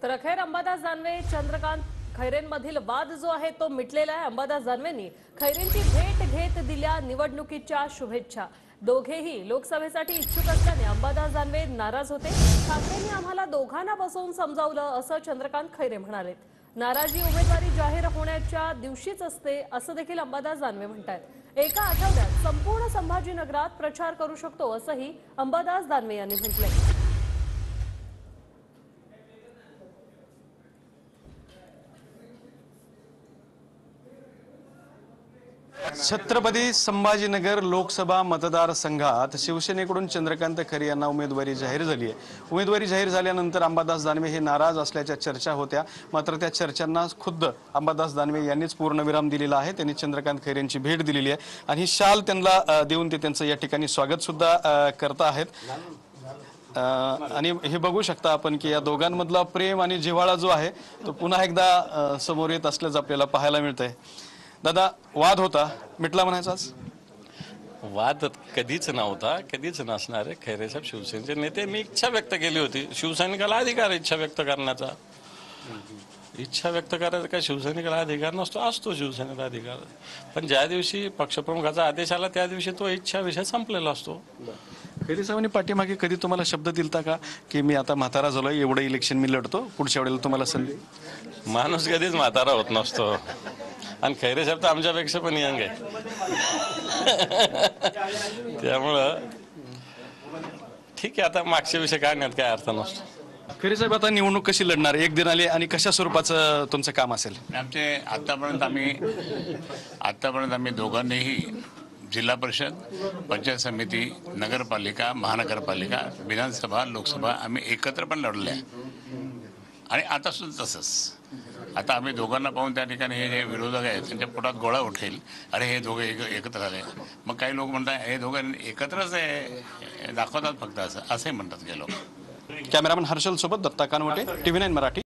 तर अखेर अंबादास दानवे चंद्रकांत खैरेंमधील वाद जो आहे तो मिटलेला आहे। अंबादास दानवेंनी खैरेंची भेट घेत दिल्या निवडणुकीच्या शुभेच्छा। दोघेही लोकसभेसाठी इच्छुक असल्याने अंबादास दानवे नाराज होते। ठाकरेंनी आम्हाला दोघांना बसवून समजावलं असं चंद्रकांत खैरे म्हणाले। नाराजी उमेदवारी जाहीर होण्याच्या दिवशीच असते असं देखील अंबादास दानवे म्हणतात। एका आठवड्यात संपूर्ण संभाजीनगरात प्रचार करू शकतो असंही अंबादास दानवे यांनी म्हटलंय। छत्रपती संभाजीनगर लोकसभा मतदारसंघात शिवसेनेकडून चंद्रकांत खैरे यांना उमेदवारी जाहीर झाली आहे। उमेदवारी जाहीर झाल्यानंतर अंबादास दानवे हे नाराज असल्याच्या चर्चा होत्या, मात्र त्या चर्चांना खुद्द अंबादास दानवे यांनीच पूर्णविराम दिलेला आहे। त्यांनी चंद्रकांत खैरे यांची भेट दिलेली आहे आणि ही शाल त्यांना देऊन ते त्यांचं या ठिकाणी स्वागत सुद्धा करत आहेत। आणि हे बघू शकता आपण की या दोघांमधला प्रेम आणि जिव्हाळा जो आहे तो पुन्हा एकदा समोर येत असल्याचं आपल्याला पाहायला मिळतंय। दादा, वाद होता, मिटला म्हणायचाच? वाद कधीच नव्हता, कधीच नसणार आहे। खैरे साहेब शिवसेनेचे नेते, मी इच्छा व्यक्त केली होती। शिवसैनिकाला अधिकार इच्छा व्यक्त करण्याचा, इच्छा व्यक्त करायचा काय शिवसैनिकाला अधिकार नसतो? असतो शिवसेनेला अधिकार, पण ज्या दिवशी पक्षप्रमुखाचा आदेश आला त्या दिवशी तो इच्छा विषय संपलेला असतो। खैरे साहेबांनी पाठीमागे कधी तुम्हाला शब्द दिलता का की मी आता म्हातारा झालोय, एवढं इलेक्शन मी लढतो, पुढच्या वेळेला तुम्हाला संधी? माणूस कधीच म्हातारा होत नसतो आणि खैरे साहेब तर आमच्यापेक्षा पण यंग आहे, त्यामुळं ठीक आहे। आता मागच्या विषय काढण्यात काय अर्थ नसतो। खैरे साहेब आता निवडणूक कशी लढणार, एक दिन आले आणि कशा स्वरूपाचं तुमचं काम असेल? आमचे आतापर्यंत आम्ही दोघांनीही जिल्हा परिषद, पंचायत समिती, नगरपालिका, महानगरपालिका, विधानसभा, लोकसभा आम्ही एकत्र पण लढले आणि आता सुद्धा तसंच। आता आम्ही दोघांना पाहून त्या ठिकाणी हे जे विरोधक आहेत त्यांच्या पोटात गोळा उठेल, अरे हे दोघे एकत्र आले। मग काही लोक म्हणतात हे दोघं एकत्रच दाखवतात फक्त, असंही म्हणतात काही लोक। कॅमेरामन हर्षल सोबत दत्ता कानवटे, TV9 मराठी।